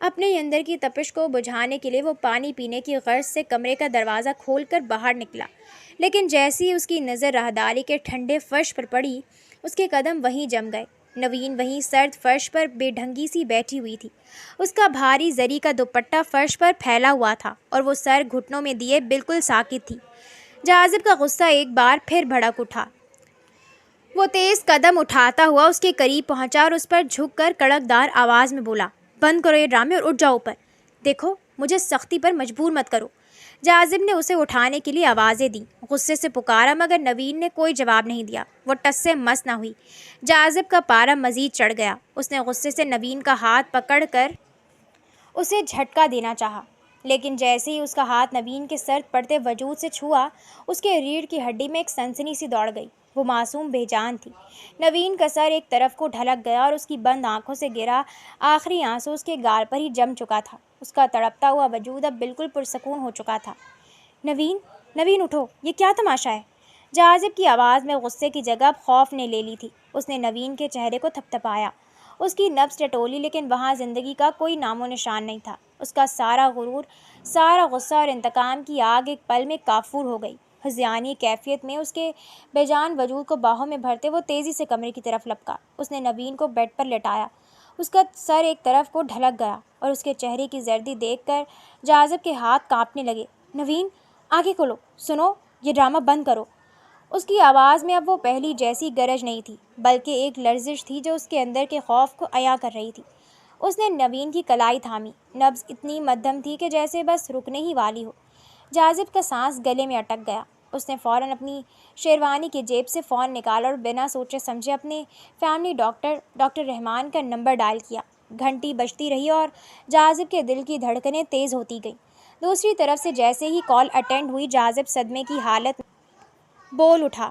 اپنے اندر کی تپش کو بجھانے کے لیے وہ پانی پینے کی غرض سے کمرے کا دروازہ کھول کر باہر نکلا، لیکن جیسی اس کی نظر راہداری کے ٹھنڈے فرش پر پڑی، اس کے قدم وہیں جم گئے۔ نوین وہیں سرد فرش پر بے ڈھنگی سی بیٹھی ہوئی تھی۔ اس کا بھاری زری کا دوپٹہ فرش پر پھیلا ہوا تھا اور وہ سر گھٹنوں میں دیے بالکل ساکت تھی۔ جاذب کا غصہ ایک بار پھر بھڑک اٹھا۔ وہ تیز قدم اٹھاتا ہوا اس کے قریب پہنچا اور اس پر جھک کر کڑکدار آواز میں بولا، بند کرو یہ ڈرامے اور اٹھ جاؤ اوپر۔ دیکھو، مجھے سختی پر مجبور مت کرو۔ جاذب نے اسے اٹھانے کے لیے آوازیں دیں، غصے سے پکارا، مگر نوین نے کوئی جواب نہیں دیا۔ وہ ٹس سے مس نہ ہوئی۔ جاذب کا پارا مزید چڑھ گیا۔ اس نے غصے سے نوین کا ہاتھ پکڑ کر اسے جھٹکا دینا چاہا، لیکن جیسے ہی اس کا ہاتھ نوین کے سرد پڑتے وجود سے چھوا، اس کے ریڑھ کی ہڈی میں ایک سنسنی سی دوڑ گئی۔ وہ معصوم بے جان تھی۔ نوین کا سر ایک طرف کو ڈھلک گیا اور اس کی بند آنکھوں سے گرا آخری آنسو اس کے گال پر ہی جم چکا تھا۔ اس کا تڑپتا ہوا وجود اب بالکل پرسکون ہو چکا تھا۔ نوین، نوین اٹھو، یہ کیا تماشا ہے؟ جاذب کی آواز میں غصے کی جگہ اب خوف نے لے لی تھی۔ اس نے نوین کے چہرے کو تھپتھپایا، اس کی نبض ٹٹولی، لیکن وہاں زندگی کا کوئی نام و نشان نہیں تھا۔ اس کا سارا غرور، سارا غصہ اور انتقام کی آگ ایک پل میں کافور ہو گئی۔ ہذیانی کیفیت میں اس کے بے جان وجود کو باہوں میں بھرتے وہ تیزی سے کمرے کی طرف لپکا۔ اس نے نوین کو بیڈ پر لٹایا۔ اس کا سر ایک طرف کو ڈھلک گیا اور اس کے چہرے کی زردی دیکھ کر جاذب کے ہاتھ کانپنے لگے۔ نوین، آنکھیں کھولو، سنو، یہ ڈرامہ بند کرو۔ اس کی آواز میں اب وہ پہلی جیسی گرج نہیں تھی، بلکہ ایک لرزش تھی جو اس کے اندر کے خوف کو عیاں کر رہی تھی۔ اس نے نوین کی کلائی تھامی۔ نبض اتنی مدھم تھی کہ جیسے بس رکنے ہی والی ہو۔ جاذب کا سانس گلے میں اٹک گیا۔ اس نے فوراً اپنی شیروانی کی جیب سے فون نکالا اور بنا سوچے سمجھے اپنے فیملی ڈاکٹر رحمان کا نمبر ڈائل کیا۔ گھنٹی بجتی رہی اور جاذب کے دل کی دھڑکنیں تیز ہوتی گئیں۔ دوسری طرف سے جیسے ہی کال اٹینڈ ہوئی، جاذب صدمے کی حالت میں بول اٹھا،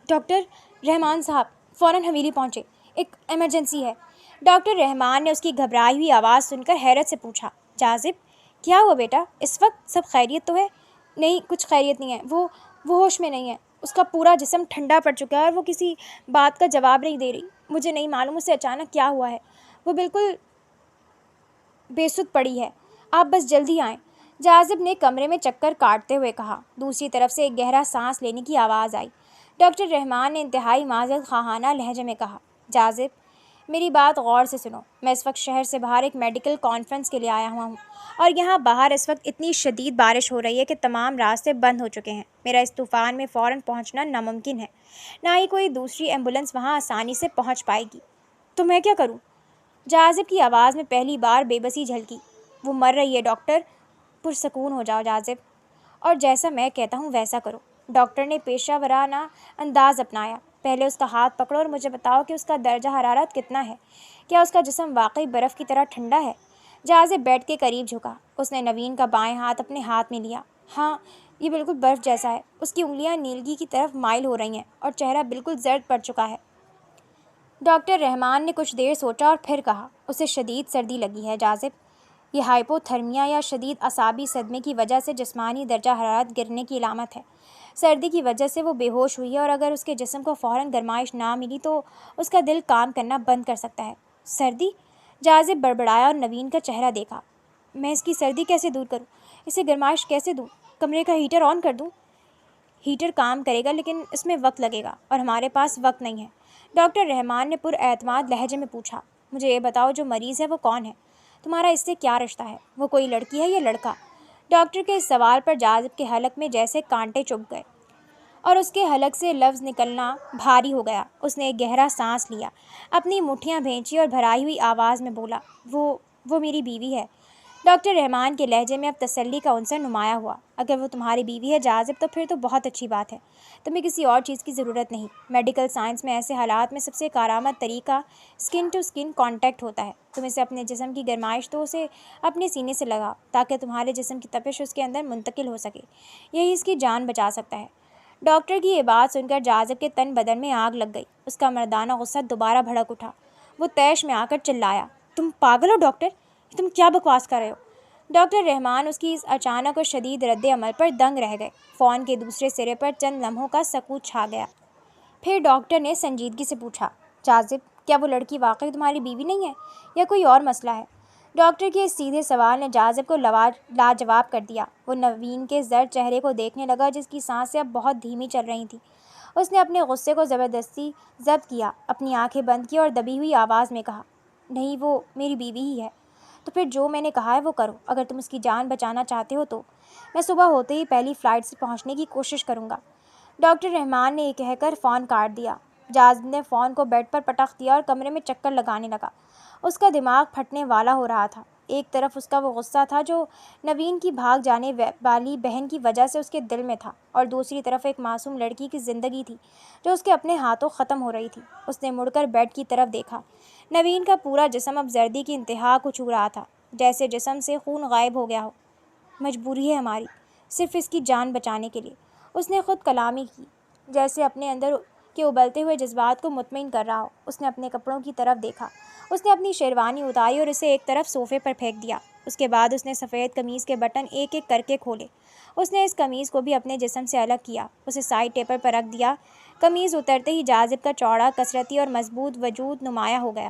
ڈاکٹر رحمان صاحب، فوراً حویلی پہنچے، ایک ایمرجنسی ہے۔ ڈاکٹر رحمان نے اس کی گھبرائی ہوئی آواز سن کر حیرت سے پوچھا، جاذب، کیا ہوا بیٹا؟ اس وقت سب خیریت تو ہے؟ نہیں، کچھ خیریت نہیں ہے، وہ ہوش میں نہیں ہے۔ اس کا پورا جسم ٹھنڈا پڑ چکا ہے اور وہ کسی بات کا جواب نہیں دے رہی۔ مجھے نہیں معلوم اسے اچانک کیا ہوا ہے، وہ بالکل بے سدھ پڑی ہے۔ آپ بس جلدی آئیں، جاذب نے کمرے میں چکر کاٹتے ہوئے کہا۔ دوسری طرف سے ایک گہرا سانس لینے کی آواز آئی۔ ڈاکٹر رحمان نے انتہائی معذرت خواہانہ لہجے میں کہا، جاذب، میری بات غور سے سنو۔ میں اس وقت شہر سے باہر ایک میڈیکل کانفرنس کے لیے آیا ہوا ہوں، اور یہاں باہر اس وقت اتنی شدید بارش ہو رہی ہے کہ تمام راستے بند ہو چکے ہیں۔ میرا اس طوفان میں فوراً پہنچنا ناممکن ہے، نہ ہی کوئی دوسری ایمبولینس وہاں آسانی سے پہنچ پائے گی۔ تو میں کیا کروں؟ جاذب کی آواز میں پہلی بار بے بسی جھلکی۔ وہ مر رہی ہے ڈاکٹر۔ پرسکون ہو جاؤ جاذب، اور جیسا میں کہتا ہوں ویسا کرو۔ ڈاکٹر نے پیشہ ورانہ انداز اپنایا۔ پہلے اس کا ہاتھ پکڑو اور مجھے بتاؤ کہ اس کا درجہ حرارت کتنا ہے؟ کیا اس کا جسم واقعی برف کی طرح ٹھنڈا ہے؟ جاذب بیڈ کے قریب جھکا۔ اس نے نوین کا بائیں ہاتھ اپنے ہاتھ میں لیا۔ ہاں، یہ بالکل برف جیسا ہے۔ اس کی انگلیاں نیلگی کی طرف مائل ہو رہی ہیں اور چہرہ بالکل زرد پڑ چکا ہے۔ ڈاکٹر رحمان نے کچھ دیر سوچا اور پھر کہا، اسے شدید سردی لگی ہے جاذب۔ یہ ہائپو تھرمیا یا شدید اعصابی صدمے کی وجہ سے جسمانی درجہ حرارت گرنے کی علامت ہے۔ سردی کی وجہ سے وہ بے ہوش ہوئی ہے، اور اگر اس کے جسم کو فوراً گرمائش نہ ملی تو اس کا دل کام کرنا بند کر سکتا ہے۔ سردی؟ جاذب بڑبڑایا اور نوین کا چہرہ دیکھا۔ میں اس کی سردی کیسے دور کروں؟ اسے گرمائش کیسے دوں؟ کمرے کا ہیٹر آن کر دوں؟ ہیٹر کام کرے گا، لیکن اس میں وقت لگے گا، اور ہمارے پاس وقت نہیں ہے۔ ڈاکٹر رحمان نے پر اعتماد لہجے میں پوچھا، مجھے یہ بتاؤ جو مریض ہے وہ کون ہے؟ تمہارا اس سے کیا رشتہ ہے؟ وہ کوئی لڑکی ہے یا لڑکا؟ ڈاکٹر کے اس سوال پر جاذب کے حلق میں جیسے کانٹے چبھ گئے اور اس کے حلق سے لفظ نکلنا بھاری ہو گیا۔ اس نے ایک گہرا سانس لیا، اپنی مٹھیاں بھینچی اور بھرائی ہوئی آواز میں بولا، وہ میری بیوی ہے۔ ڈاکٹر رحمان کے لہجے میں اب تسلی کا عنصر نمایاں ہوا۔ اگر وہ تمہاری بیوی ہے جاذب تو پھر تو بہت اچھی بات ہے۔ تمہیں کسی اور چیز کی ضرورت نہیں۔ میڈیکل سائنس میں ایسے حالات میں سب سے کارآمد طریقہ سکن ٹو سکن کانٹیکٹ ہوتا ہے۔ تم اسے اپنے جسم کی گرمائش تو اسے اپنے سینے سے لگاؤ، تاکہ تمہارے جسم کی تپش اس کے اندر منتقل ہو سکے۔ یہی اس کی جان بچا سکتا ہے۔ ڈاکٹر کی یہ بات سن کر جاذب کے تن بدن میں آگ لگ گئی۔ اس کا مردانہ غصہ دوبارہ بھڑک اٹھا۔ وہ طیش میں آ کر چلایا، تم پاگل ہو ڈاکٹر؟ تم کیا بکواس کر رہے ہو؟ ڈاکٹر رحمان اس کی اس اچانک اور شدید رد عمل پر دنگ رہ گئے۔ فون کے دوسرے سرے پر چند لمحوں کا سکوت چھا گیا۔ پھر ڈاکٹر نے سنجیدگی سے پوچھا، جاذب، کیا وہ لڑکی واقعی تمہاری بیوی نہیں ہے یا کوئی اور مسئلہ ہے؟ ڈاکٹر کے اس سیدھے سوال نے جاذب کو لاجواب کر دیا۔ وہ نوین کے زرد چہرے کو دیکھنے لگا جس کی سانسیں اب بہت دھیمی چل رہی تھیں۔ اس نے اپنے غصے کو زبردستی ضبط کیا، اپنی آنکھیں بند کی اور دبی ہوئی آواز میں کہا، نہیں، وہ میری بیوی ہی ہے۔ تو پھر جو میں نے کہا ہے وہ کرو، اگر تم اس کی جان بچانا چاہتے ہو تو میں صبح ہوتے ہی پہلی فلائٹ سے پہنچنے کی کوشش کروں گا۔ ڈاکٹر رحمان نے یہ کہہ کر فون کاٹ دیا۔ جاذب نے فون کو بیڈ پر پٹخ دیا اور کمرے میں چکر لگانے لگا۔ اس کا دماغ پھٹنے والا ہو رہا تھا۔ ایک طرف اس کا وہ غصہ تھا جو نوین کی بھاگ جانے والی بہن کی وجہ سے اس کے دل میں تھا، اور دوسری طرف ایک معصوم لڑکی کی زندگی تھی جو اس کے اپنے ہاتھوں ختم ہو رہی تھی۔ اس نے مڑ کر بیڈ کی طرف دیکھا۔ نوین کا پورا جسم اب زردی کی انتہا کو چھو رہا تھا، جیسے جسم سے خون غائب ہو گیا ہو۔ مجبوری ہے ہماری، صرف اس کی جان بچانے کے لیے، اس نے خود کلامی کی، جیسے اپنے اندر کے ابلتے ہوئے جذبات کو مطمئن کر رہا ہو۔ اس نے اپنے کپڑوں کی طرف دیکھا۔ اس نے اپنی شیروانی اتاری اور اسے ایک طرف صوفے پر پھینک دیا۔ اس کے بعد اس نے سفید قمیص کے بٹن ایک ایک کر کے کھولے۔ اس نے اس قمیص کو بھی اپنے جسم سے الگ کیا، اسے سائڈ ٹیبل پر رکھ دیا۔ قمیص اترتے ہی جاذب کا چوڑا، کثرتی اور مضبوط وجود نمایاں ہو گیا۔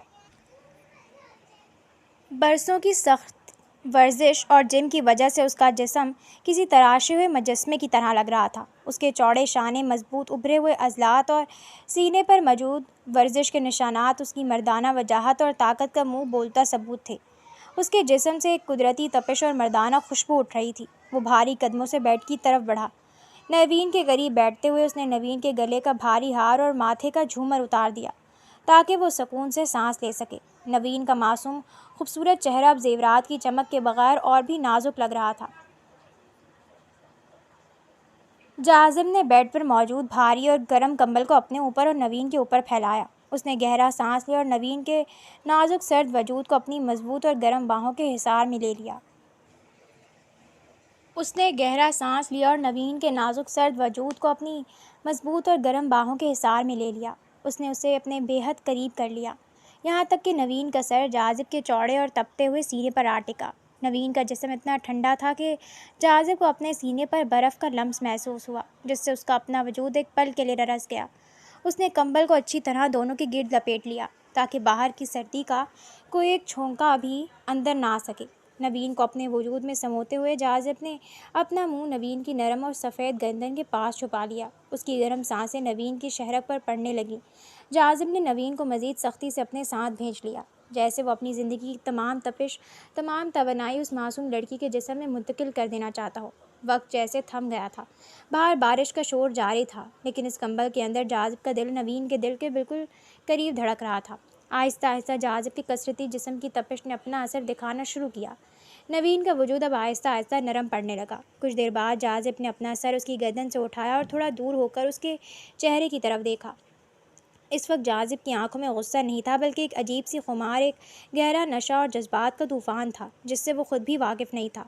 برسوں کی سخت ورزش اور جم کی وجہ سے اس کا جسم کسی تراشے ہوئے مجسمے کی طرح لگ رہا تھا۔ اس کے چوڑے شانے، مضبوط ابھرے ہوئے عضلات اور سینے پر موجود ورزش کے نشانات اس کی مردانہ وجاہت اور طاقت کا منہ بولتا ثبوت تھے۔ اس کے جسم سے ایک قدرتی تپش اور مردانہ خوشبو اٹھ رہی تھی۔ وہ بھاری قدموں سے بیڈ کی طرف بڑھا۔ نوین کے قریب بیٹھتے ہوئے اس نے نوین کے گلے کا بھاری ہار اور ماتھے کا جھومر اتار دیا تاکہ وہ سکون سے سانس لے سکے۔ نوین کا معصوم خوبصورت چہرہ اب زیورات کی چمک کے بغیر اور بھی نازک لگ رہا تھا۔ جاذب نے بیڈ پر موجود بھاری اور گرم کمبل کو اپنے اوپر اور نوین کے اوپر پھیلایا۔ اس نے گہرا سانس لیا اور نوین کے نازک سرد وجود کو اپنی مضبوط اور گرم باہوں کے حصار میں لے لیا۔ اس نے گہرا سانس لیا اور نوین کے نازک سرد وجود کو اپنی مضبوط اور گرم باہوں کے حصار میں لے لیا۔ اس نے اسے اپنے بے حد قریب کر لیا، یہاں تک کہ نوین کا سر جاذب کے چوڑے اور تپتے ہوئے سینے پر آ ٹکا۔ نوین کا جسم اتنا ٹھنڈا تھا کہ جاذب کو اپنے سینے پر برف کا لمس محسوس ہوا، جس سے اس کا اپنا وجود ایک پل کے لیے لرز گیا۔ اس نے کمبل کو اچھی طرح دونوں کے گرد لپیٹ لیا تاکہ باہر کی سردی کا کوئی ایک چھونکا بھی اندر نہ آ سکے۔ نوین کو اپنے وجود میں سموتے ہوئے جاذب نے اپنا منہ نوین کی نرم اور سفید گردن کے پاس چھپا لیا۔ اس کی گرم سانسیں نوین کی شہرک پر پڑنے لگیں۔ جاذب نے نوین کو مزید سختی سے اپنے ساتھ بھیج لیا، جیسے وہ اپنی زندگی کی تمام تپش، تمام توانائی اس معصوم لڑکی کے جسم میں منتقل کر دینا چاہتا ہو۔ وقت جیسے تھم گیا تھا۔ باہر بارش کا شور جاری تھا، لیکن اس کمبل کے اندر جاذب کا دل نوین کے دل کے بالکل قریب دھڑک رہا تھا۔ آہستہ آہستہ جاذب کے کثرتی جسم کی تپش نے اپنا اثر دکھانا شروع کیا۔ نوین کا وجود اب آہستہ آہستہ نرم پڑنے لگا۔ کچھ دیر بعد جاذب نے اپنا سر اس کی گردن سے اٹھایا اور تھوڑا دور ہو کر اس کے چہرے کی طرف دیکھا۔ اس وقت جاذب کی آنکھوں میں غصہ نہیں تھا، بلکہ ایک عجیب سی خمار، ایک گہرا نشہ اور جذبات کا طوفان تھا جس سے وہ خود بھی واقف نہیں تھا۔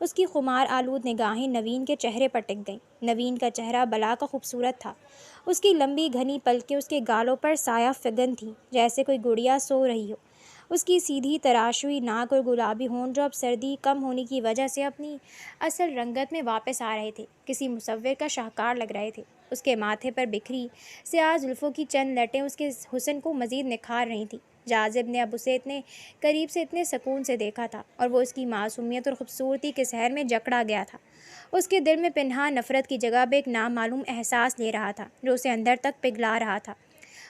اس کی خمار آلود نگاہیں نوین کے چہرے پر ٹک گئیں۔ نوین کا چہرہ بلا کا خوبصورت تھا۔ اس کی لمبی گھنی پلکیں اس کے گالوں پر سایہ فگن تھیں، جیسے کوئی گڑیا سو رہی ہو۔ اس کی سیدھی تراشی ہوئی ناک اور گلابی ہونٹ، جو اب سردی کم ہونے کی وجہ سے اپنی اصل رنگت میں واپس آ رہے تھے، کسی مصور کا شاہکار لگ رہے تھے۔ اس کے ماتھے پر بکھری سیاہ زلفوں کی چند لٹیں اس کے حسن کو مزید نکھار رہی تھیں۔ جاذب نے اب اسے اتنے قریب سے اتنے سکون سے دیکھا تھا، اور وہ اس کی معصومیت اور خوبصورتی کے سحر میں جکڑا گیا تھا۔ اس کے دل میں پنہاں نفرت کی جگہ پہ ایک نامعلوم احساس لے رہا تھا جو اسے اندر تک پگھلا رہا تھا۔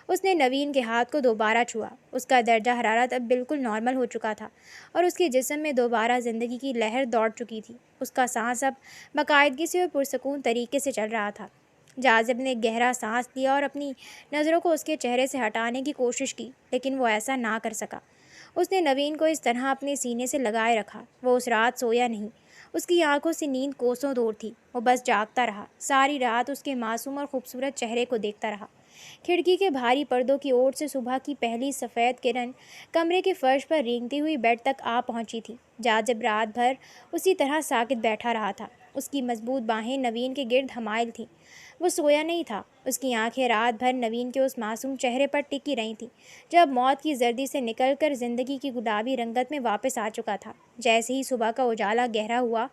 اس نے نوین کے ہاتھ کو دوبارہ چھوا۔ اس کا درجہ حرارت اب بالکل نارمل ہو چکا تھا، اور اس کے جسم میں دوبارہ زندگی کی لہر دوڑ چکی تھی۔ اس کا سانس اب باقاعدگی سے اور پرسکون طریقے سے چل رہا تھا۔ جاذب نے گہرا سانس لیا اور اپنی نظروں کو اس کے چہرے سے ہٹانے کی کوشش کی، لیکن وہ ایسا نہ کر سکا۔ اس نے نوین کو اس طرح اپنے سینے سے لگائے رکھا۔ وہ اس رات سویا نہیں۔ اس کی آنکھوں سے نیند کوسوں دور تھی۔ وہ بس جاگتا رہا، ساری رات اس کے معصوم اور خوبصورت چہرے کو دیکھتا رہا۔ کھڑکی کے بھاری پردوں کی اوٹ سے صبح کی پہلی سفید کرن کمرے کے فرش پر رینگتی ہوئی بیڈ تک آ پہنچی تھی۔ جاذب رات بھر اسی طرح ساکت بیٹھا رہا تھا۔ اس کی مضبوط باہیں نوین کے گرد حمائل تھیں۔ وہ سویا نہیں تھا۔ اس کی آنکھیں رات بھر نوین کے اس معصوم چہرے پر ٹکی رہی تھیں، جب موت کی زردی سے نکل کر زندگی کی گلابی رنگت میں واپس آ چکا تھا۔ جیسے ہی صبح کا اجالا گہرا ہوا،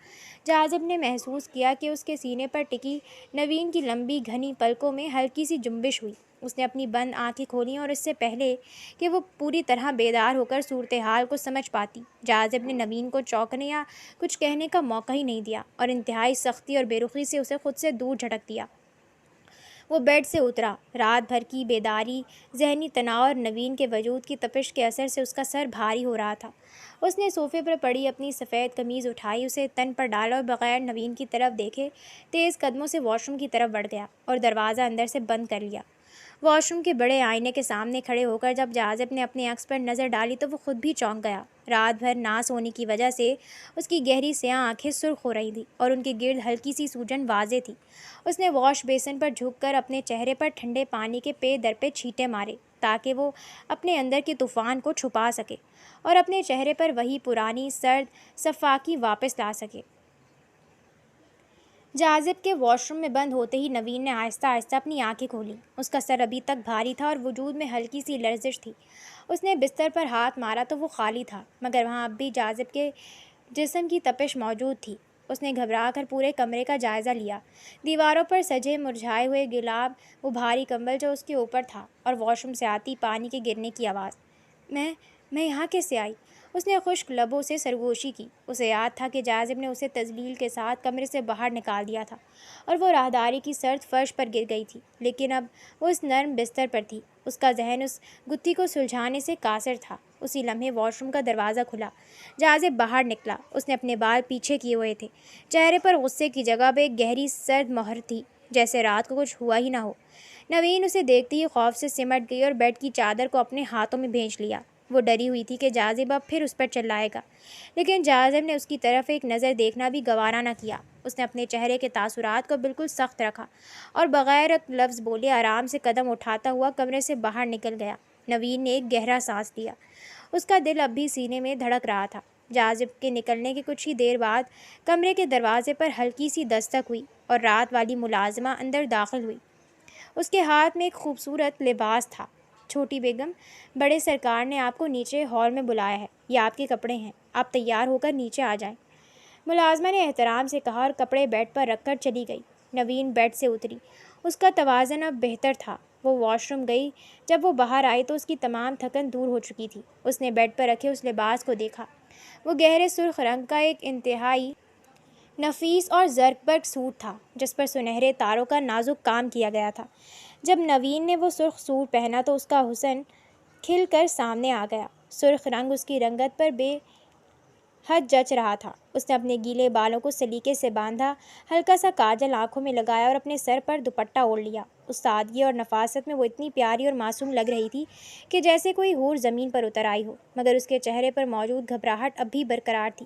جاذب نے محسوس کیا کہ اس کے سینے پر ٹکی نوین کی لمبی گھنی پلکوں میں ہلکی سی جنبش ہوئی۔ اس نے اپنی بند آنکھیں کھولیں اور اس سے پہلے کہ وہ پوری طرح بیدار ہو کر صورتحال کو سمجھ پاتی، جاذب نے نوین کو چونکنے یا کچھ کہنے کا موقع ہی نہیں دیا اور انتہائی سختی اور بے رخی سے اسے خود سے دور جھٹک دیا۔ وہ بیڈ سے اترا۔ رات بھر کی بیداری، ذہنی تناؤ اور نوین کے وجود کی تپش کے اثر سے اس کا سر بھاری ہو رہا تھا۔ اس نے صوفے پر پڑی اپنی سفید قمیض اٹھائی، اسے تن پر ڈالا اور بغیر نوین کی طرف دیکھے تیز قدموں سے واش روم کی طرف بڑھ گیا اور دروازہ اندر سے بند کر لیا۔ واش روم کے بڑے آئینے کے سامنے کھڑے ہو کر جب جاذب نے اپنے عکس پر نظر ڈالی تو وہ خود بھی چونک گیا۔ رات بھر نہ سونے کی وجہ سے اس کی گہری سیاہ آنکھیں سرخ ہو رہی تھیں اور ان کے گرد ہلکی سی سوجن واضح تھی۔ اس نے واش بیسن پر جھک کر اپنے چہرے پر ٹھنڈے پانی کے پے در پے چھینٹے مارے تاکہ وہ اپنے اندر کے طوفان کو چھپا سکے اور اپنے چہرے پر وہی پرانی سرد صفاکی واپس لا سکے۔ جاذب کے واش روم میں بند ہوتے ہی نوین نے آہستہ آہستہ اپنی آنکھیں کھولیں۔ اس کا سر ابھی تک بھاری تھا اور وجود میں ہلکی سی لرزش تھی۔ اس نے بستر پر ہاتھ مارا تو وہ خالی تھا، مگر وہاں اب بھی جاذب کے جسم کی تپش موجود تھی۔ اس نے گھبرا کر پورے کمرے کا جائزہ لیا۔ دیواروں پر سجے مرجھائے ہوئے گلاب، وہ بھاری کمبل جو اس کے اوپر تھا، اور واش روم سے آتی پانی کے گرنے کی آواز۔ میں یہاں کیسے آئی؟ اس نے خشک لبوں سے سرگوشی کی۔ اسے یاد تھا کہ جاذب نے اسے تذلیل کے ساتھ کمرے سے باہر نکال دیا تھا اور وہ راہداری کی سرد فرش پر گر گئی تھی، لیکن اب وہ اس نرم بستر پر تھی۔ اس کا ذہن اس گتھی کو سلجھانے سے قاصر تھا۔ اسی لمحے واش روم کا دروازہ کھلا۔ جاذب باہر نکلا۔ اس نے اپنے بال پیچھے کیے ہوئے تھے۔ چہرے پر غصے کی جگہ پہ ایک گہری سرد مہر تھی، جیسے رات کو کچھ ہوا ہی نہ ہو۔ نوین اسے دیکھتے ہی خوف سے سمٹ گئی اور بیڈ کی چادر کو اپنے ہاتھوں میں بھینچ لیا۔ وہ ڈری ہوئی تھی کہ جاذب اب پھر اس پر چلائے گا، لیکن جاذب نے اس کی طرف ایک نظر دیکھنا بھی گوارا نہ کیا۔ اس نے اپنے چہرے کے تاثرات کو بالکل سخت رکھا اور بغیر ایک لفظ بولے آرام سے قدم اٹھاتا ہوا کمرے سے باہر نکل گیا۔ نوین نے ایک گہرا سانس لیا۔ اس کا دل اب بھی سینے میں دھڑک رہا تھا۔ جاذب کے نکلنے کے کچھ ہی دیر بعد کمرے کے دروازے پر ہلکی سی دستک ہوئی اور رات والی ملازمہ اندر داخل ہوئی۔ اس کے ہاتھ میں ایک خوبصورت لباس تھا۔ چھوٹی بیگم، بڑے سرکار نے آپ کو نیچے ہال میں بلایا ہے، یہ آپ کے کپڑے ہیں، آپ تیار ہو کر نیچے آ جائیں، ملازمہ نے احترام سے کہا اور کپڑے بیڈ پر رکھ کر چلی گئی۔ نوین بیڈ سے اتری۔ اس کا توازن اب بہتر تھا۔ وہ واش روم گئی۔ جب وہ باہر آئی تو اس کی تمام تھکن دور ہو چکی تھی۔ اس نے بیڈ پر رکھے اس لباس کو دیکھا۔ وہ گہرے سرخ رنگ کا ایک انتہائی نفیس اور زرق برق سوٹ تھا، جس پر سنہرے تاروں کا نازک کام کیا گیا تھا۔ جب نوین نے وہ سرخ سوٹ پہنا تو اس کا حسن کھل کر سامنے آ گیا۔ سرخ رنگ اس کی رنگت پر بے حد جچ رہا تھا۔ اس نے اپنے گیلے بالوں کو سلیقے سے باندھا، ہلکا سا کاجل آنکھوں میں لگایا اور اپنے سر پر دوپٹہ اوڑھ لیا۔ اس سادگی اور نفاست میں وہ اتنی پیاری اور معصوم لگ رہی تھی کہ جیسے کوئی حور زمین پر اتر آئی ہو، مگر اس کے چہرے پر موجود گھبراہٹ اب بھی برقرار تھی۔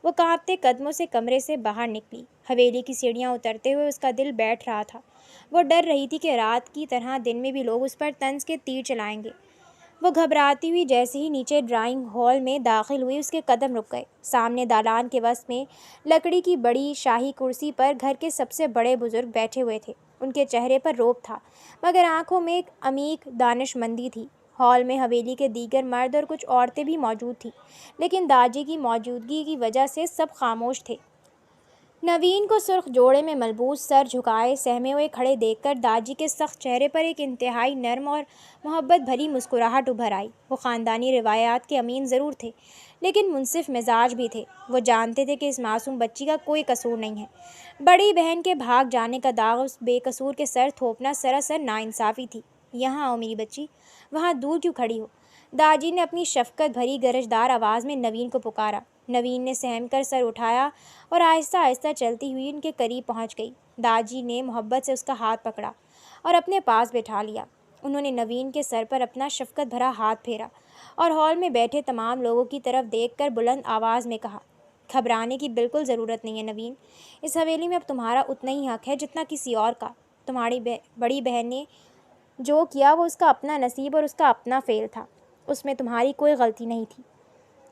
وہ کانپتے قدموں سے کمرے سے باہر نکلی۔ حویلی کی سیڑھیاں اترتے ہوئے اس کا دل بیٹھ رہا تھا۔ وہ ڈر رہی تھی کہ رات کی طرح دن میں بھی لوگ اس پر طنز کے تیر چلائیں گے۔ وہ گھبراتی ہوئی جیسے ہی نیچے ڈرائنگ ہال میں داخل ہوئی، اس کے قدم رک گئے۔ سامنے دالان کے وسط میں لکڑی کی بڑی شاہی کرسی پر گھر کے سب سے بڑے بزرگ بیٹھے ہوئے تھے۔ ان کے چہرے پر رعب تھا، مگر آنکھوں میں ایک عمیق دانش مندی تھی۔ ہال میں حویلی کے دیگر مرد اور کچھ عورتیں بھی موجود تھیں، لیکن داجی کی موجودگی کی وجہ سے سب خاموش تھے۔ نوین کو سرخ جوڑے میں ملبوس، سر جھکائے سہمے ہوئے کھڑے دیکھ کر داجی کے سخت چہرے پر ایک انتہائی نرم اور محبت بھری مسکراہٹ ابھر آئی۔ وہ خاندانی روایات کے امین ضرور تھے، لیکن منصف مزاج بھی تھے۔ وہ جانتے تھے کہ اس معصوم بچی کا کوئی قصور نہیں ہے۔ بڑی بہن کے بھاگ جانے کا داغ اس بے قصور کے سر تھوپنا سراسر ناانصافی تھی۔ یہاں آؤ میری بچی، وہاں دور کیوں کھڑی ہو؟ داجی نے اپنی شفقت بھری گرجدار آواز میں نوین کو پکارا۔ نوین نے سہم کر سر اٹھایا اور آہستہ آہستہ چلتی ہوئی ان کے قریب پہنچ گئی۔ داجی نے محبت سے اس کا ہاتھ پکڑا اور اپنے پاس بٹھا لیا۔ انہوں نے نوین کے سر پر اپنا شفقت بھرا ہاتھ پھیرا اور ہال میں بیٹھے تمام لوگوں کی طرف دیکھ کر بلند آواز میں کہا، گھبرانے کی بالکل ضرورت نہیں ہے نوین، اس حویلی میں اب تمہارا اتنا ہی حق ہے جتنا کسی اور کا۔ تمہاری بڑی بہن نے جو کیا وہ اس کا اپنا نصیب اور اس کا اپنا فعل تھا، اس میں تمہاری کوئی غلطی نہیں تھی،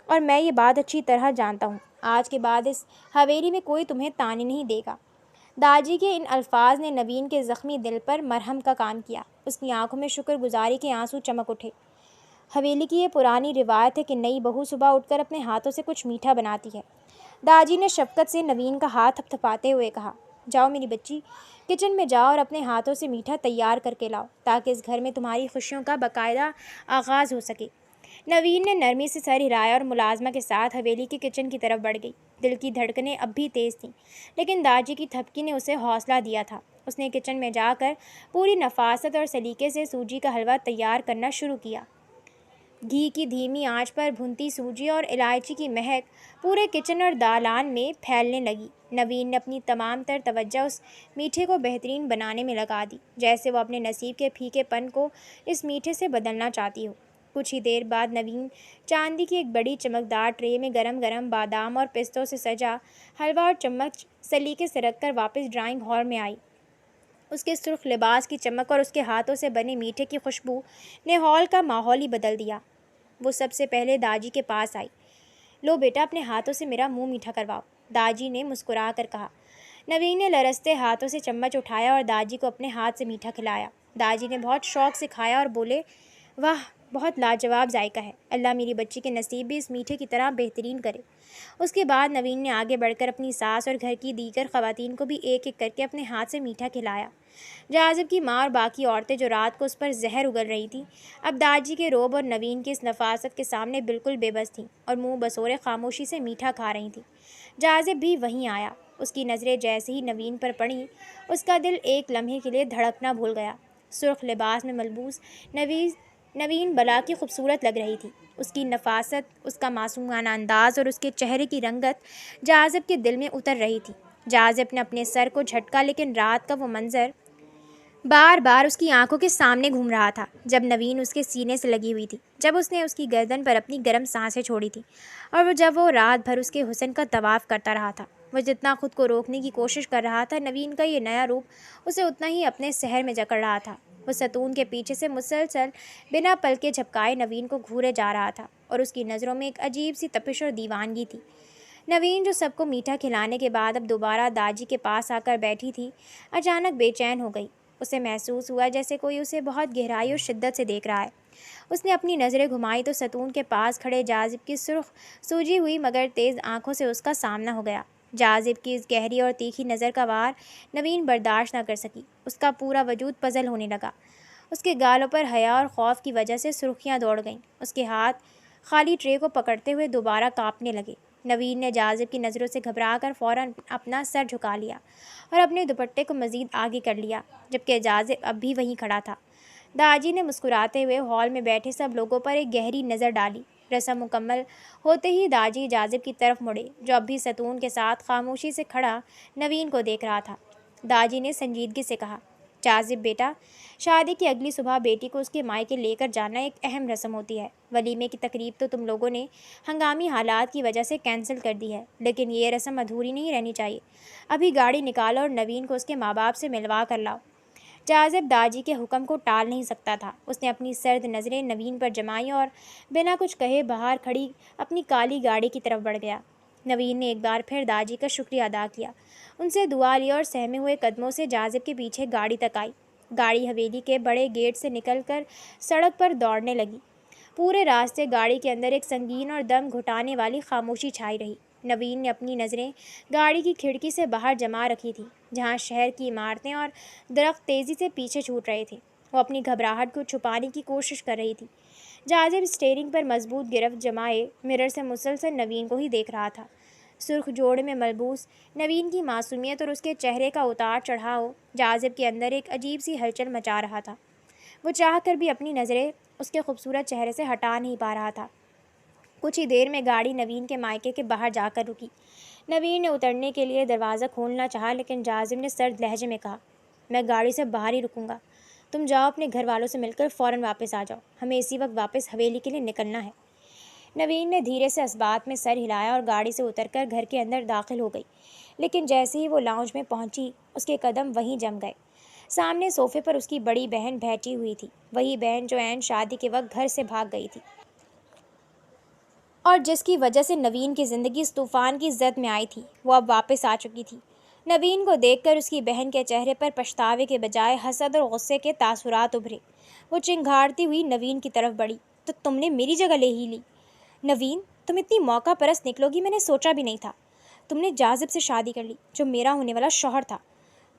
اور میں یہ بات اچھی طرح جانتا ہوں۔ آج کے بعد اس حویلی میں کوئی تمہیں تانے نہیں دے گا۔ داجی کے ان الفاظ نے نوین کے زخمی دل پر مرہم کا کام کیا۔ اس کی آنکھوں میں شکر گزاری کے آنسو چمک اٹھے۔ حویلی کی یہ پرانی روایت ہے کہ نئی بہو صبح اٹھ کر اپنے ہاتھوں سے کچھ میٹھا بناتی ہے۔ داجی نے شفقت سے نوین کا ہاتھ تھپتھپاتے ہوئے کہا۔ جاؤ میری بچی، کچن میں جاؤ اور اپنے ہاتھوں سے میٹھا تیار کر کے لاؤ تاکہ اس گھر میں تمہاری خوشیوں کا باقاعدہ آغاز ہو سکے۔ نوین نے نرمی سے سر ہلایا اور ملازمہ کے ساتھ حویلی کے کچن کی طرف بڑھ گئی۔ دل کی دھڑکنیں اب بھی تیز تھیں، لیکن داجی کی تھپکی نے اسے حوصلہ دیا تھا۔ اس نے کچن میں جا کر پوری نفاست اور سلیقے سے سوجی کا حلوہ تیار کرنا شروع کیا۔ گھی کی دھیمی آنچ پر بھونتی سوجی اور الائچی کی مہک پورے کچن اور دالان میں پھیلنے لگی۔ نوین نے اپنی تمام تر توجہ اس میٹھے کو بہترین بنانے میں لگا دی، جیسے وہ اپنے نصیب کے پھیکے پن کو اس میٹھے سے بدلنا چاہتی ہو۔ کچھ ہی دیر بعد نوین چاندی کی ایک بڑی چمکدار ٹرے میں گرم گرم بادام اور پستوں سے سجا حلوہ اور چمچ سلیقے سے رکھ کر واپس ڈرائنگ ہال میں آئی۔ اس کے سرخ لباس کی چمک اور اس کے ہاتھوں سے بنے میٹھے کی خوشبو نے ہال کا ماحول ہی بدل دیا۔ وہ سب سے پہلے داجی کے پاس آئی۔ لو بیٹا، اپنے ہاتھوں سے میرا منہ میٹھا کرواؤ، داجی نے مسکرا کر کہا۔ نوین نے لرزتے ہاتھوں سے چمچ اٹھایا اور داجی کو اپنے ہاتھ سے میٹھا کھلایا۔ داجی نے بہت شوق سے کھایا اور بولے، واہ، بہت لاجواب ذائقہ ہے، اللہ میری بچی کے نصیب بھی اس میٹھے کی طرح بہترین کرے۔ اس کے بعد نوین نے آگے بڑھ کر اپنی ساس اور گھر کی دیگر خواتین کو بھی ایک ایک کر کے اپنے ہاتھ سے میٹھا کھلایا۔ جاذب کی ماں اور باقی عورتیں جو رات کو اس پر زہر اگل رہی تھیں، اب داجی کے روب اور نوین کی اس نفاست کے سامنے بالکل بے بس تھیں اور منہ بسورے خاموشی سے میٹھا کھا رہی تھیں۔ جاذب بھی وہیں آیا۔ اس کی نظریں جیسے ہی نوین پر پڑیں، اس کا دل ایک لمحے کے لیے دھڑکنا بھول گیا۔ سرخ لباس میں ملبوس نوین بلا کی خوبصورت لگ رہی تھی۔ اس کی نفاست، اس کا معصومانہ انداز اور اس کے چہرے کی رنگت جاذب کے دل میں اتر رہی تھی۔ جاذب نے اپنے سر کو جھٹکا، لیکن رات کا وہ منظر بار بار اس کی آنکھوں کے سامنے گھوم رہا تھا، جب نوین اس کے سینے سے لگی ہوئی تھی، جب اس نے اس کی گردن پر اپنی گرم سانسیں چھوڑی تھیں، اور جب وہ رات بھر اس کے حسن کا طواف کرتا رہا تھا۔ وہ جتنا خود کو روکنے کی کوشش کر رہا تھا، نوین کا یہ نیا روپ اسے اتنا ہی اپنے سحر میں جکڑ رہا تھا۔ وہ ستون کے پیچھے سے مسلسل بنا پلکے جھپکائے نوین کو گھورے جا رہا تھا، اور اس کی نظروں میں ایک عجیب سی تپش اور دیوانگی تھی۔ نوین، جو سب کو میٹھا کھلانے کے بعد اب دوبارہ داجی کے پاس آ کر بیٹھی تھی، اچانک بے چین ہو گئی۔ اسے محسوس ہوا جیسے کوئی اسے بہت گہرائی اور شدت سے دیکھ رہا ہے۔ اس نے اپنی نظریں گھمائی تو ستون کے پاس کھڑے جاذب کی سرخ سوجی ہوئی مگر تیز آنکھوں سے اس کا سامنا ہو گیا۔ جاذب کی اس گہری اور تیکھی نظر کا وار نوین برداشت نہ کر سکی۔ اس کا پورا وجود پزل ہونے لگا۔ اس کے گالوں پر حیا اور خوف کی وجہ سے سرخیاں دوڑ گئیں۔ اس کے ہاتھ خالی ٹرے کو پکڑتے ہوئے دوبارہ کانپنے لگے۔ نوین نے جاذب کی نظروں سے گھبرا کر فوراً اپنا سر جھکا لیا اور اپنے دوپٹے کو مزید آگے کر لیا، جبکہ جاذب اب بھی وہیں کھڑا تھا۔ داجی نے مسکراتے ہوئے ہال میں بیٹھے سب لوگوں پر ایک گہری نظر ڈالی۔ رسم مکمل ہوتے ہی داجی جاذب کی طرف مڑے، جو اب بھی ستون کے ساتھ خاموشی سے کھڑا نوین کو دیکھ رہا تھا۔ داجی نے سنجیدگی سے کہا، جاذب بیٹا، شادی کی اگلی صبح بیٹی کو اس کے مائکے لے کر جانا ایک اہم رسم ہوتی ہے۔ ولیمے کی تقریب تو تم لوگوں نے ہنگامی حالات کی وجہ سے کینسل کر دی ہے، لیکن یہ رسم ادھوری نہیں رہنی چاہیے۔ ابھی گاڑی نکالو اور نوین کو اس کے ماں باپ سے ملوا کر لاؤ۔ جاذب داجی کے حکم کو ٹال نہیں سکتا تھا۔ اس نے اپنی سرد نظریں نوین پر جمائیں اور بنا کچھ کہے باہر کھڑی اپنی کالی گاڑی کی طرف بڑھ گیا۔ نوین نے ایک بار پھر داجی کا شکریہ ادا کیا، ان سے دعا لی اور سہمے ہوئے قدموں سے جاذب کے پیچھے گاڑی تک آئی۔ گاڑی حویلی کے بڑے گیٹ سے نکل کر سڑک پر دوڑنے لگی۔ پورے راستے گاڑی کے اندر ایک سنگین اور دم گھٹانے والی خاموشی چھائی رہی۔ نوین نے اپنی نظریں گاڑی کی کھڑکی سے باہر جما رکھی تھیں، جہاں شہر کی عمارتیں اور درخت تیزی سے پیچھے چھوٹ رہے تھے۔ وہ اپنی گھبراہٹ کو چھپانے کی کوشش کر رہی تھی۔ جاذب اسٹیئرنگ پر مضبوط گرفت جمائے مرر سے مسلسل نوین کو ہی دیکھ رہا تھا۔ سرخ جوڑے میں ملبوس نوین کی معصومیت اور اس کے چہرے کا اتار چڑھاؤ جاذب کے اندر ایک عجیب سی ہلچل مچا رہا تھا۔ وہ چاہ کر بھی اپنی نظریں اس کے خوبصورت چہرے سے ہٹا نہیں پا رہا تھا۔ کچھ ہی دیر میں گاڑی نوین کے مائکے کے باہر جا کر رکی۔ نوین نے اترنے کے لیے دروازہ کھولنا چاہا، لیکن جاذب نے سرد لہجے میں کہا، میں گاڑی سے باہر ہی رکوں گا، تم جاؤ اپنے گھر والوں سے مل کر فوراً واپس آ جاؤ، ہمیں اسی وقت واپس حویلی کے لیے نکلنا ہے۔ نوین نے دھیرے سے اسبات میں سر ہلایا اور گاڑی سے اتر کر گھر کے اندر داخل ہو گئی، لیکن جیسے ہی وہ لاؤنج میں پہنچی، اس کے قدم وہیں جم گئے۔ سامنے صوفے پر اس کی بڑی بہن بیٹھی ہوئی تھی، وہی بہن جو عین شادی کے وقت گھر سے بھاگ گئی تھی اور جس کی وجہ سے نوین کی زندگی اس طوفان کی زد میں آئی تھی، وہ اب واپس آ چکی تھی۔ نوین کو دیکھ کر اس کی بہن کے چہرے پر پچھتاوے کے بجائے حسد اور غصے کے تاثرات ابھرے۔ وہ چنگھاڑتی ہوئی نوین کی طرف بڑھی، تو تم نے میری جگہ لے ہی لی؟ نوین، تم اتنی موقع پرست نکلو گی میں نے سوچا بھی نہیں تھا۔ تم نے جاذب سے شادی کر لی، جو میرا ہونے والا شوہر تھا،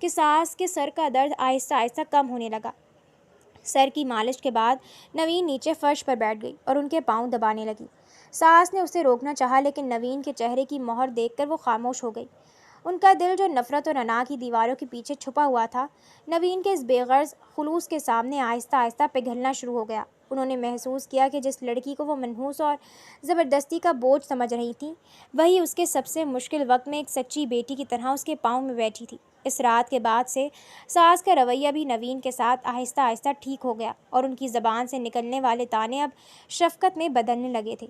کہ ساس کے سر کا درد آہستہ آہستہ کم ہونے لگا۔ سر کی مالش کے بعد نوین نیچے فرش پر بیٹھ گئی اور ان کے پاؤں دبانے لگی۔ ساس نے اسے روکنا چاہا لیکن نوین کے چہرے کی مہر دیکھ کر وہ خاموش ہو گئی۔ ان کا دل جو نفرت اور انا کی دیواروں کے پیچھے چھپا ہوا تھا، نوین کے اس بے غرض خلوص کے سامنے آہستہ آہستہ پگھلنا شروع ہو گیا۔ انہوں نے محسوس کیا کہ جس لڑکی کو وہ منحوس اور زبردستی کا بوجھ سمجھ رہی تھی، وہی اس کے سب سے مشکل وقت میں ایک سچی بیٹی کی طرح اس کے پاؤں میں بیٹھی تھی۔ اس رات کے بعد سے ساس کا رویہ بھی نوین کے ساتھ آہستہ آہستہ ٹھیک ہو گیا اور ان کی زبان سے نکلنے والے طعنے اب شفقت میں بدلنے لگے تھے۔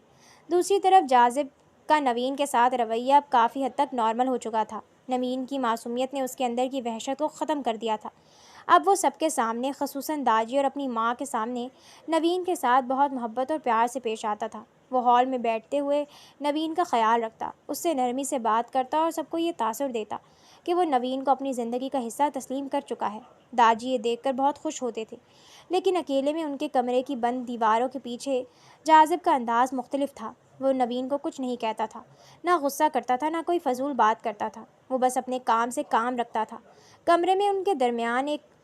دوسری طرف جاذب کا نوین کے ساتھ رویہ اب کافی حد تک نارمل ہو چکا تھا۔ نوین کی معصومیت نے اس کے اندر کی وحشت کو ختم کر دیا تھا۔ اب وہ سب کے سامنے، خصوصاً داجی اور اپنی ماں کے سامنے، نوین کے ساتھ بہت محبت اور پیار سے پیش آتا تھا۔ وہ ہال میں بیٹھتے ہوئے نوین کا خیال رکھتا، اس سے نرمی سے بات کرتا اور سب کو یہ تاثر دیتا کہ وہ نوین کو اپنی زندگی کا حصہ تسلیم کر چکا ہے۔ داجی یہ دیکھ کر بہت خوش ہوتے تھے، لیکن اکیلے میں ان کے کمرے کی بند دیواروں کے پیچھے جاذب کا انداز مختلف تھا۔ وہ نوین کو کچھ نہیں کہتا تھا، نہ غصہ کرتا تھا، نہ کوئی فضول بات کرتا تھا۔ وہ بس اپنے کام سے کام رکھتا تھا۔ کمرے میں ان کے درمیان ایک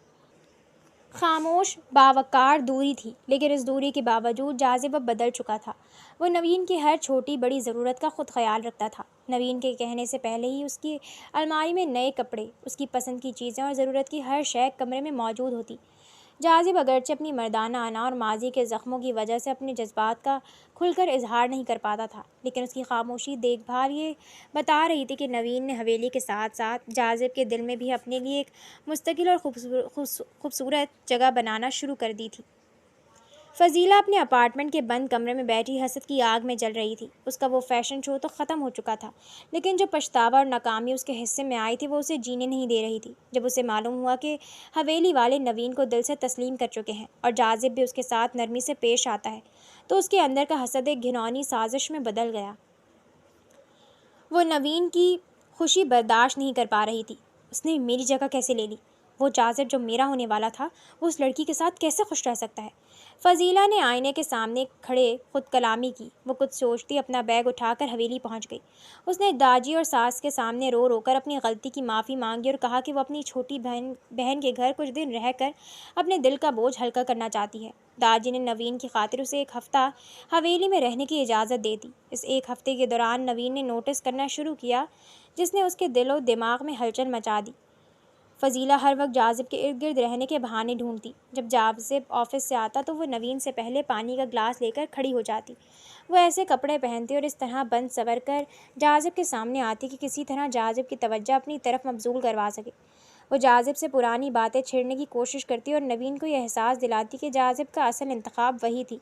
خاموش باوقار دوری تھی، لیکن اس دوری کے باوجود جاذب اب بدل چکا تھا۔ وہ نوین کی ہر چھوٹی بڑی ضرورت کا خود خیال رکھتا تھا۔ نوین کے کہنے سے پہلے ہی اس کی الماری میں نئے کپڑے، اس کی پسند کی چیزیں اور ضرورت کی ہر شے کمرے میں موجود ہوتی۔ جاذب اگرچہ اپنی مردانہ انا اور ماضی کے زخموں کی وجہ سے اپنے جذبات کا کھل کر اظہار نہیں کر پاتا تھا، لیکن اس کی خاموشی دیکھ بھال یہ بتا رہی تھی کہ نوین نے حویلی کے ساتھ ساتھ جاذب کے دل میں بھی اپنے لیے ایک مستقل اور خوبصورت جگہ بنانا شروع کر دی تھی۔ فضیلہ اپنے اپارٹمنٹ کے بند کمرے میں بیٹھی حسد کی آگ میں جل رہی تھی۔ اس کا وہ فیشن شو تو ختم ہو چکا تھا، لیکن جو پچھتاوا اور ناکامی اس کے حصے میں آئی تھی وہ اسے جینے نہیں دے رہی تھی۔ جب اسے معلوم ہوا کہ حویلی والے نوین کو دل سے تسلیم کر چکے ہیں اور جاذب بھی اس کے ساتھ نرمی سے پیش آتا ہے، تو اس کے اندر کا حسد ایک گھناؤنی سازش میں بدل گیا۔ وہ نوین کی خوشی برداشت نہیں کر پا رہی تھی۔ اس نے میری جگہ کیسے لے لی؟ وہ جاذب جو میرا ہونے والا تھا، وہ اس لڑکی کے ساتھ کیسے خوش رہ سکتا ہے؟ فضیلہ نے آئینے کے سامنے کھڑے خود کلامی کی۔ وہ کچھ سوچتی اپنا بیگ اٹھا کر حویلی پہنچ گئی۔ اس نے داجی اور ساس کے سامنے رو رو کر اپنی غلطی کی معافی مانگی اور کہا کہ وہ اپنی چھوٹی بہن کے گھر کچھ دن رہ کر اپنے دل کا بوجھ ہلکا کرنا چاہتی ہے۔ داجی نے نوین کی خاطر اسے ایک ہفتہ حویلی میں رہنے کی اجازت دے دی۔ اس ایک ہفتے کے دوران نوین نے نوٹس کرنا شروع کیا جس نے اس کے دل و دماغ میں ہلچل مچا دی۔ فضیلہ ہر وقت جاذب کے ارد گرد رہنے کے بہانے ڈھونڈتی۔ جب جاذب آفس سے آتا تو وہ نوین سے پہلے پانی کا گلاس لے کر کھڑی ہو جاتی۔ وہ ایسے کپڑے پہنتی اور اس طرح بند سور کر جاذب کے سامنے آتی کہ کسی طرح جاذب کی توجہ اپنی طرف مبذول کروا سکے۔ وہ جاذب سے پرانی باتیں چھیڑنے کی کوشش کرتی اور نوین کو یہ احساس دلاتی کہ جاذب کا اصل انتخاب وہی تھی۔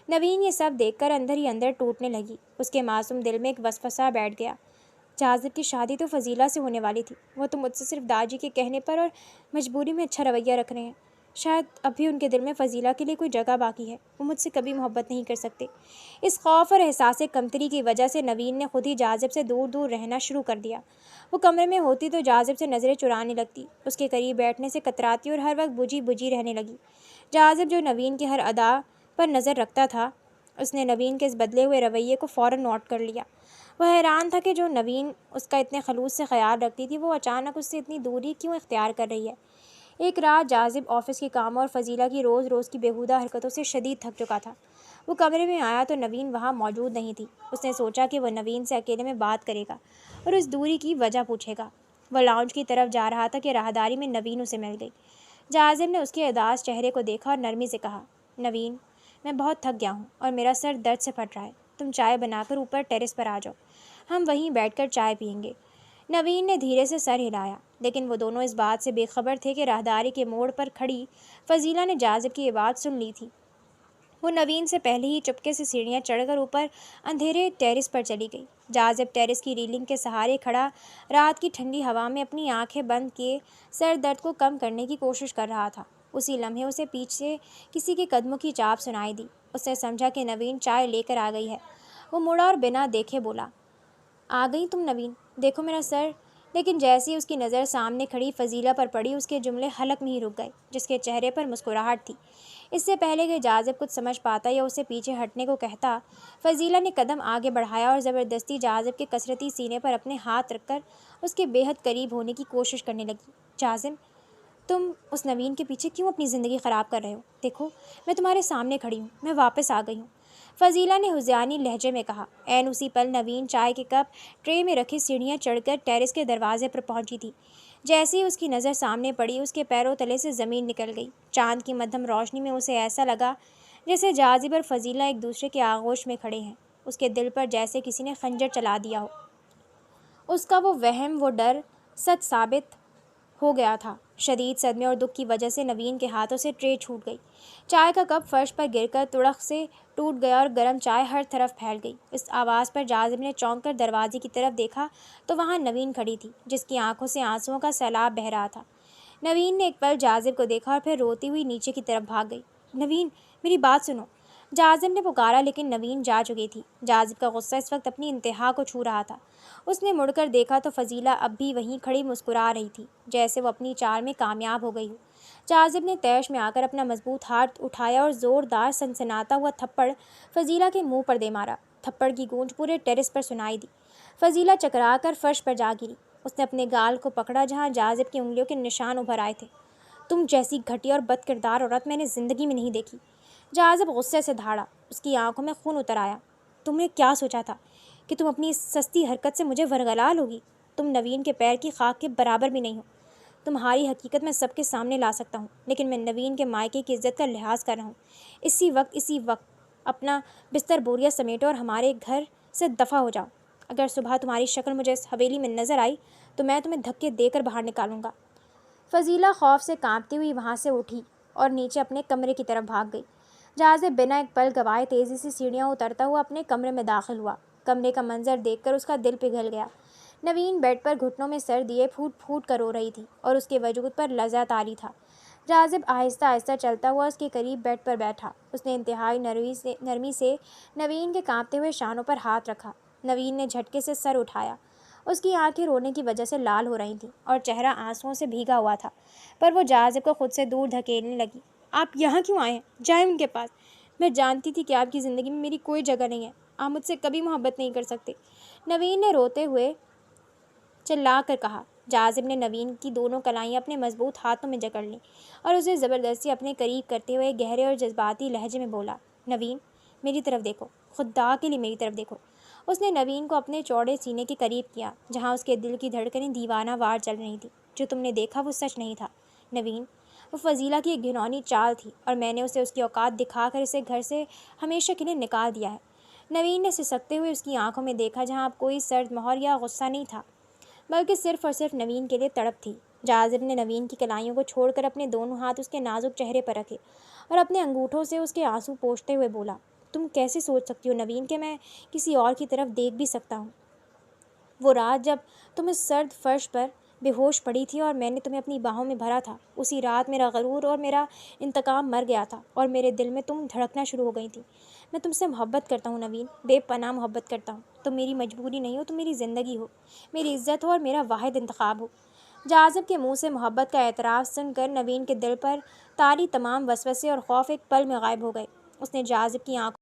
نوین یہ سب دیکھ کر اندر ہی اندر ٹوٹنے لگی۔ اس کے معصوم دل میں ایک وسوسہ بیٹھ گیا۔ جاذب کی شادی تو فضیلہ سے ہونے والی تھی، وہ تو مجھ سے صرف داجی کے کہنے پر اور مجبوری میں اچھا رویہ رکھ رہے ہیں۔ شاید اب بھی ان کے دل میں فضیلہ کے لیے کوئی جگہ باقی ہے، وہ مجھ سے کبھی محبت نہیں کر سکتے۔ اس خوف اور احساس کمتری کی وجہ سے نوین نے خود ہی جاذب سے دور دور رہنا شروع کر دیا۔ وہ کمرے میں ہوتی تو جاذب سے نظریں چرانے لگتی، اس کے قریب بیٹھنے سے کتراتی اور ہر وقت بجھی بجھی رہنے لگی۔ جاذب جو نوین کی ہر ادا پر نظر رکھتا تھا، اس نے نوین کے اس بدلے ہوئے رویے کو فوراً نوٹ کر لیا۔ وہ حیران تھا کہ جو نوین اس کا اتنے خلوص سے خیال رکھتی تھی، وہ اچانک اس سے اتنی دوری کیوں اختیار کر رہی ہے۔ ایک رات جاذب آفس کے کاموں اور فضیلہ کی روز روز کی بیہودہ حرکتوں سے شدید تھک چکا تھا۔ وہ کمرے میں آیا تو نوین وہاں موجود نہیں تھی۔ اس نے سوچا کہ وہ نوین سے اکیلے میں بات کرے گا اور اس دوری کی وجہ پوچھے گا۔ وہ لاؤنج کی طرف جا رہا تھا کہ راہداری میں نوین اسے مل گئی۔ جاذب نے اس کے اداس چہرے کو دیکھا اور نرمی سے کہا، نوین، میں بہت تھک گیا ہوں اور میرا سر درد سے پھٹ رہا ہے۔ تم چائے بنا کر اوپر ٹیرس پر آ جاؤ، ہم وہیں بیٹھ کر چائے پئیں گے۔ نوین نے دھیرے سے سر ہلایا، لیکن وہ دونوں اس بات سے بے خبر تھے کہ راہداری کے موڑ پر کھڑی فضیلہ نے جاذب کی یہ بات سن لی تھی۔ وہ نوین سے پہلے ہی چپکے سے سیڑھیاں چڑھ کر اوپر اندھیرے ٹیرس پر چلی گئی۔ جاذب ٹیرس کی ریلنگ کے سہارے کھڑا رات کی ٹھنڈی ہوا میں اپنی آنکھیں بند کیے سر درد کو کم کرنے کی کوشش کر رہا تھا۔ اسی لمحے اسے پیچھے کسی کے قدموں کی چاپ سنائی دی۔ اس نے سمجھا کہ نوین چائے لے کر آ گئی ہے۔ وہ مڑا اور بنا دیکھے بولا، آ گئی تم نوین، دیکھو میرا سر۔ لیکن جیسے ہی اس کی نظر سامنے کھڑی فضیلہ پر پڑی، اس کے جملے حلق میں ہی رک گئے، جس کے چہرے پر مسکراہٹ تھی۔ اس سے پہلے کہ جاذب کچھ سمجھ پاتا یا اسے پیچھے ہٹنے کو کہتا، فضیلہ نے قدم آگے بڑھایا اور زبردستی جاذب کے کسرتی سینے پر اپنے ہاتھ رکھ کر اس کے بے حد قریب ہونے کی کوشش کرنے لگی۔ جاذب، تم اس نوین کے پیچھے کیوں اپنی زندگی خراب کر رہے ہو؟ دیکھو، میں تمہارے سامنے کھڑی ہوں، میں واپس آ گئی ہوں، فضیلہ نے ہذیانی لہجے میں کہا۔ عین اسی پل نوین چائے کے کپ ٹرے میں رکھے سیڑھیاں چڑھ کر ٹیرس کے دروازے پر پہنچی تھی۔ جیسے ہی اس کی نظر سامنے پڑی، اس کے پیروں تلے سے زمین نکل گئی۔ چاند کی مدھم روشنی میں اسے ایسا لگا جیسے جاذب اور فضیلہ ایک دوسرے کے آغوش میں کھڑے ہیں۔ اس کے دل پر جیسے کسی نے خنجر چلا دیا ہو۔ اس کا وہ وہم، وہ ڈر سچ ثابت ہو گیا تھا۔ شدید صدمے اور دکھ کی وجہ سے نوین کے ہاتھوں سے ٹرے چھوٹ گئی۔ چائے کا کپ فرش پر گر کر تڑق سے ٹوٹ گیا اور گرم چائے ہر طرف پھیل گئی۔ اس آواز پر جاذب نے چونک کر دروازے کی طرف دیکھا تو وہاں نوین کھڑی تھی، جس کی آنکھوں سے آنسوؤں کا سیلاب بہہ رہا تھا۔ نوین نے ایک پل جاذب کو دیکھا اور پھر روتی ہوئی نیچے کی طرف بھاگ گئی۔ نوین، میری بات سنو، جاذب نے پکارا، لیکن نوین جا چکی تھی۔ جاذب کا غصہ اس وقت اپنی انتہا کو چھو رہا تھا۔ اس نے مڑ کر دیکھا تو فضیلہ اب بھی وہیں کھڑی مسکرا رہی تھی، جیسے وہ اپنی چال میں کامیاب ہو گئی ہو۔ جاذب نے طیش میں آ کر اپنا مضبوط ہاتھ اٹھایا اور زوردار سنسناتا ہوا تھپڑ فضیلہ کے منہ پر دے مارا۔ تھپڑ کی گونج پورے ٹیرس پر سنائی دی۔ فضیلہ چکرا کر فرش پر جا گری۔ اس نے اپنے گال کو پکڑا جہاں جاذب کی انگلیوں کے نشان ابھر آئے تھے۔ تم جیسی گھٹیا اور بد کردار عورت میں نے زندگی میں نہیں دیکھی۔ جاذب غصے سے دھاڑا، اس کی آنکھوں میں خون اتر آیا۔ تم نے کیا سوچا تھا کہ تم اپنی اس سستی حرکت سے مجھے ورگلا لوگی؟ تم نوین کے پیر کی خاک کے برابر بھی نہیں ہو۔ تمہاری حقیقت میں سب کے سامنے لا سکتا ہوں، لیکن میں نوین کے مائکے کی عزت کا لحاظ کر رہا ہوں۔ اسی وقت اپنا بستر بوریا سمیٹو اور ہمارے گھر سے دفع ہو جاؤ۔ اگر صبح تمہاری شکل مجھے اس حویلی میں نظر آئی تو میں تمہیں دھکے دے کر باہر نکالوں گا۔ فضیلہ خوف سے کانپتی ہوئی وہاں سے اٹھی اور نیچے اپنے کمرے کی طرف بھاگ گئی۔ جاذب بنا ایک پل گوائے تیزی سے سیڑھیاں اترتا ہوا اپنے کمرے میں داخل ہوا۔ کمرے کا منظر دیکھ کر اس کا دل پگھل گیا۔ نوین بیڈ پر گھٹنوں میں سر دیے پھوٹ پھوٹ کر رو رہی تھی اور اس کے وجود پر لرزہ طاری تھا۔ جاذب آہستہ آہستہ چلتا ہوا اس کے قریب بیڈ پر بیٹھا۔ اس نے انتہائی نرمی سے نوین کے کانپتے ہوئے شانوں پر ہاتھ رکھا۔ نوین نے جھٹکے سے سر اٹھایا۔ اس کی آنکھیں رونے کی وجہ سے لال ہو رہی تھیں اور چہرہ آنسوؤں سے بھیگا ہوا تھا، پر وہ جاذب کو خود سے دور دھکیلنے لگی۔ آپ یہاں کیوں آئے ہیں؟ جائیں ان کے پاس۔ میں جانتی تھی کہ آپ کی زندگی میں میری کوئی جگہ نہیں ہے، آپ مجھ سے کبھی محبت نہیں کر سکتے، نوین نے روتے ہوئے چلا کر کہا۔ جاذب نے نوین کی دونوں کلائیاں اپنے مضبوط ہاتھوں میں جکڑ لیں اور اسے زبردستی اپنے قریب کرتے ہوئے گہرے اور جذباتی لہجے میں بولا، نوین، میری طرف دیکھو، خدا کے لیے میری طرف دیکھو۔ اس نے نوین کو اپنے چوڑے سینے کے قریب کیا، جہاں اس کے دل کی دھڑکنیں دیوانہ وار چل رہی تھیں۔ جو تم نے دیکھا وہ سچ نہیں تھا نوین، وہ فضیلہ کی ایک گھنونی چال تھی اور میں نے اسے اس کی اوقات دکھا کر اسے گھر سے ہمیشہ کے لیے نکال دیا ہے۔ نوین نے سسکتے ہوئے اس کی آنکھوں میں دیکھا، جہاں اب کوئی سرد مہر یا غصہ نہیں تھا، بلکہ صرف اور صرف نوین کے لیے تڑپ تھی۔ جاذب نے نوین کی کلائیوں کو چھوڑ کر اپنے دونوں ہاتھ اس کے نازک چہرے پر رکھے اور اپنے انگوٹھوں سے اس کے آنسو پوچھتے ہوئے بولا، تم کیسے سوچ سکتی ہو نوین کہ میں کسی اور کی طرف دیکھ بھی سکتا ہوں؟ وہ رات جب تم اس سرد فرش پر بے ہوش پڑی تھی اور میں نے تمہیں اپنی باہوں میں بھرا تھا، اسی رات میرا غرور اور میرا انتقام مر گیا تھا اور میرے دل میں تم دھڑکنا شروع ہو گئی تھی۔ میں تم سے محبت کرتا ہوں نوین، بے پناہ محبت کرتا ہوں۔ تم میری مجبوری نہیں ہو، تم میری زندگی ہو، میری عزت ہو اور میرا واحد انتخاب ہو۔ جاذب کے منہ سے محبت کا اعتراف سن کر نوین کے دل پر طاری تمام وسوسے اور خوف ایک پل میں غائب ہو گئے۔ اس نے جاذب کی آنکھوں